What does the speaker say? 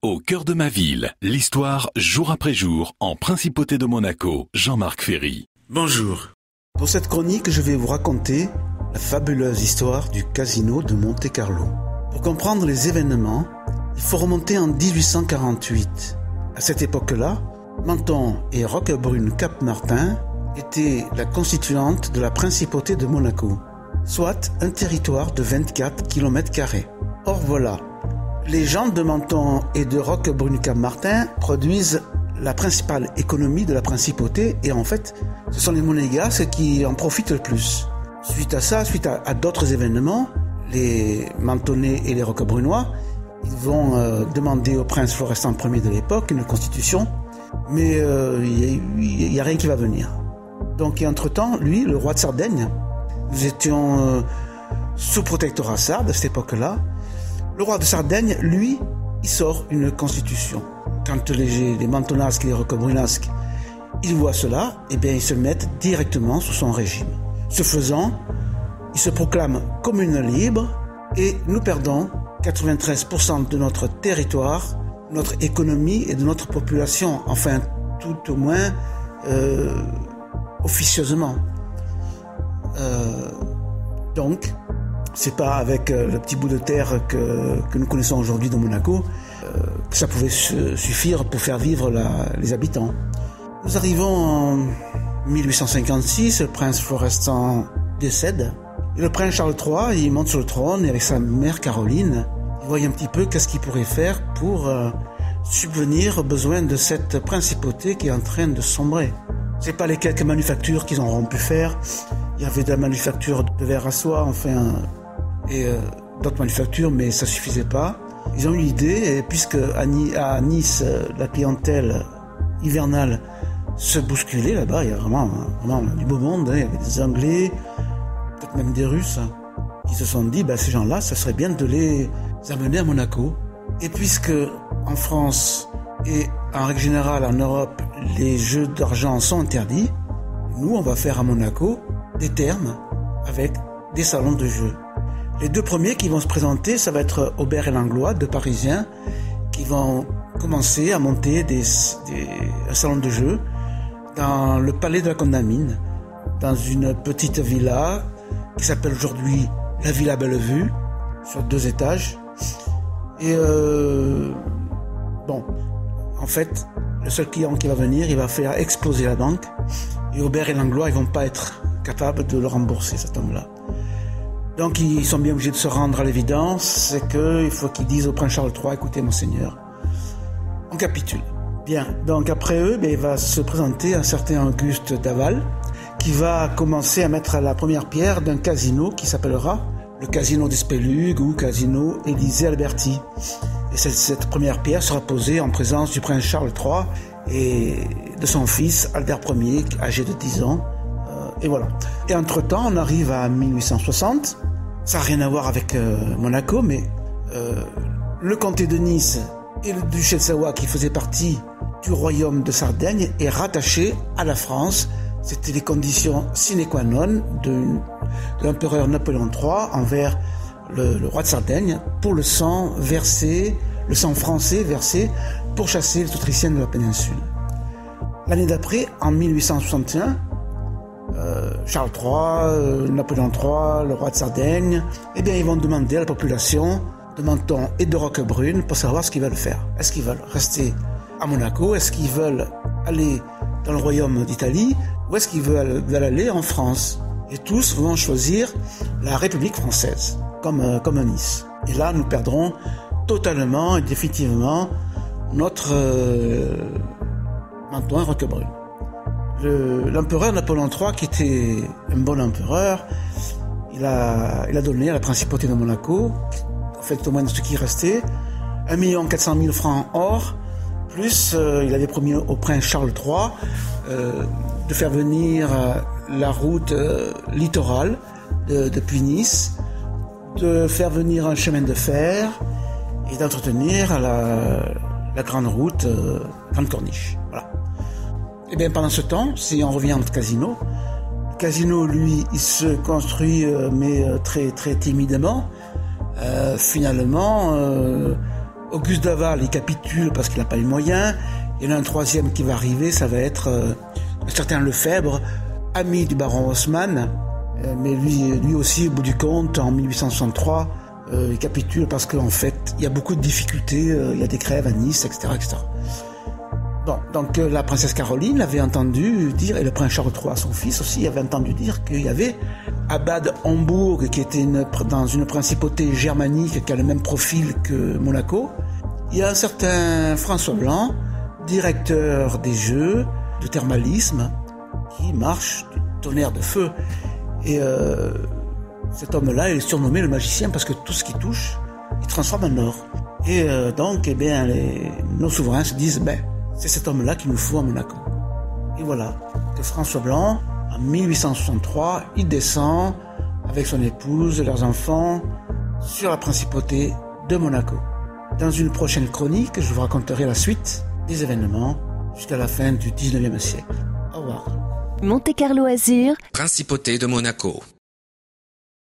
Au cœur de ma ville, l'histoire jour après jour en Principauté de Monaco, Jean-Marc Ferry. Bonjour. Pour cette chronique, je vais vous raconter la fabuleuse histoire du casino de Monte-Carlo. Pour comprendre les événements, il faut remonter en 1848. À cette époque-là, Menton et Roquebrune-Cap-Martin étaient la constituante de la Principauté de Monaco, soit un territoire de 24 km². Or voilà, les gens de Menton et de Roquebrune-Cap-Martin produisent la principale économie de la principauté et en fait, ce sont les monégasques qui en profitent le plus. Suite à ça, suite à d'autres événements, les Mentonnais et les Roquebrunois, ils vont demander au prince Florestan Ier de l'époque une constitution, mais il n'y a rien qui va venir. Donc entre-temps, lui, le roi de Sardaigne, nous étions sous protectorat sarde à cette époque-là. Le roi de Sardaigne, lui, il sort une constitution. Quand les Mentonnasques et les Roquebrunasques, ils voient cela, eh bien, ils se mettent directement sous son régime. Ce faisant, il se proclame commune libre et nous perdons 93% de notre territoire, notre économie et de notre population, enfin, tout au moins officieusement. Donc, c'est pas avec le petit bout de terre que nous connaissons aujourd'hui dans Monaco que ça pouvait suffire pour faire vivre les habitants. Nous arrivons en 1856, le prince Florestan décède, et le prince Charles III, il monte sur le trône, et avec sa mère Caroline, il voit un petit peu qu'est-ce qu'il pourrait faire pour subvenir aux besoins de cette principauté qui est en train de sombrer. C'est pas les quelques manufactures qu'ils auront pu faire. Il y avait de la manufacture de verre à soie, enfin, et d'autres manufactures, mais ça suffisait pas. Ils ont eu l'idée, et puisque à Nice, la clientèle hivernale se bousculait là-bas, il y a vraiment du beau monde, il y avait des Anglais, peut-être même des Russes, qui se sont dit, ces gens-là, ça serait bien de les amener à Monaco. Et puisque en France et en règle générale en Europe, les jeux d'argent sont interdits, nous, on va faire à Monaco des thermes avec des salons de jeux. Les deux premiers qui vont se présenter, ça va être Aubert et Langlois, deux Parisiens, qui vont commencer à monter un salon de jeux dans le palais de la Condamine, dans une petite villa qui s'appelle aujourd'hui la Villa Bellevue, sur 2 étages. Et en fait, le seul client qui va venir, il va faire exploser la banque, et Aubert et Langlois, ils vont pas être capables de le rembourser, cet homme-là. Donc ils sont bien obligés de se rendre à l'évidence, c'est qu'il faut qu'ils disent au prince Charles III, écoutez monseigneur, on capitule. Bien, donc après eux, il va se présenter un certain Auguste Daval, qui va commencer à mettre la première pierre d'un casino qui s'appellera le Casino des Spélugues ou Casino Élisée Alberti. Et cette première pierre sera posée en présence du prince Charles III et de son fils Albert Ier, âgé de 10 ans. Et voilà. Et entre-temps, on arrive à 1860. Ça n'a rien à voir avec Monaco, mais le comté de Nice et le duché de Savoie, qui faisaient partie du royaume de Sardaigne, est rattaché à la France. C'était les conditions sine qua non de l'empereur Napoléon III envers le roi de Sardaigne pour le sang français versé pour chasser les Autrichiens de la péninsule. L'année d'après, en 1861, Charles III, Napoléon III, le roi de Sardaigne, ils vont demander à la population de Menton et de Roquebrune pour savoir ce qu'ils veulent faire. Est-ce qu'ils veulent rester à Monaco? Est-ce qu'ils veulent aller dans le royaume d'Italie? Ou est-ce qu'ils veulent aller en France? Et tous vont choisir la République française, comme Nice. Et là, nous perdrons totalement et définitivement notre Menton et Roquebrune. L'empereur Napoléon III, qui était un bon empereur, il a donné à la principauté de Monaco, en fait au moins de ce qui restait, 1 400 000 francs or, plus il avait promis au prince Charles III de faire venir la route littorale depuis Nice, de faire venir un chemin de fer et d'entretenir la grande route, Grande Corniche. Voilà. Et pendant ce temps, si on revient au casino, le casino, lui, il se construit, mais très très timidement. Finalement, Auguste Daval, il capitule parce qu'il n'a pas les moyens. Il y en a un troisième qui va arriver, ça va être un certain Lefebvre, ami du baron Haussmann, mais lui aussi, au bout du compte, en 1863, il capitule parce qu'en fait, il y a beaucoup de difficultés, il y a des grèves à Nice, etc. etc. Bon, donc la princesse Caroline avait entendu dire, et le prince Charles III, son fils aussi, avait entendu dire qu'il y avait à Bad Hombourg, qui était dans une principauté germanique qui a le même profil que Monaco, il y a un certain François Blanc, directeur des jeux, de thermalisme, qui marche du tonnerre de feu. Et cet homme-là est surnommé le magicien parce que tout ce qu'il touche, il transforme en or. Et donc, eh bien, nos souverains se disent, c'est cet homme-là qu'il nous faut à Monaco. Et voilà, que François Blanc, en 1863, il descend avec son épouse et leurs enfants sur la principauté de Monaco. Dans une prochaine chronique, je vous raconterai la suite des événements jusqu'à la fin du 19e siècle. Au revoir. Monte Carlo Azur, Principauté de Monaco.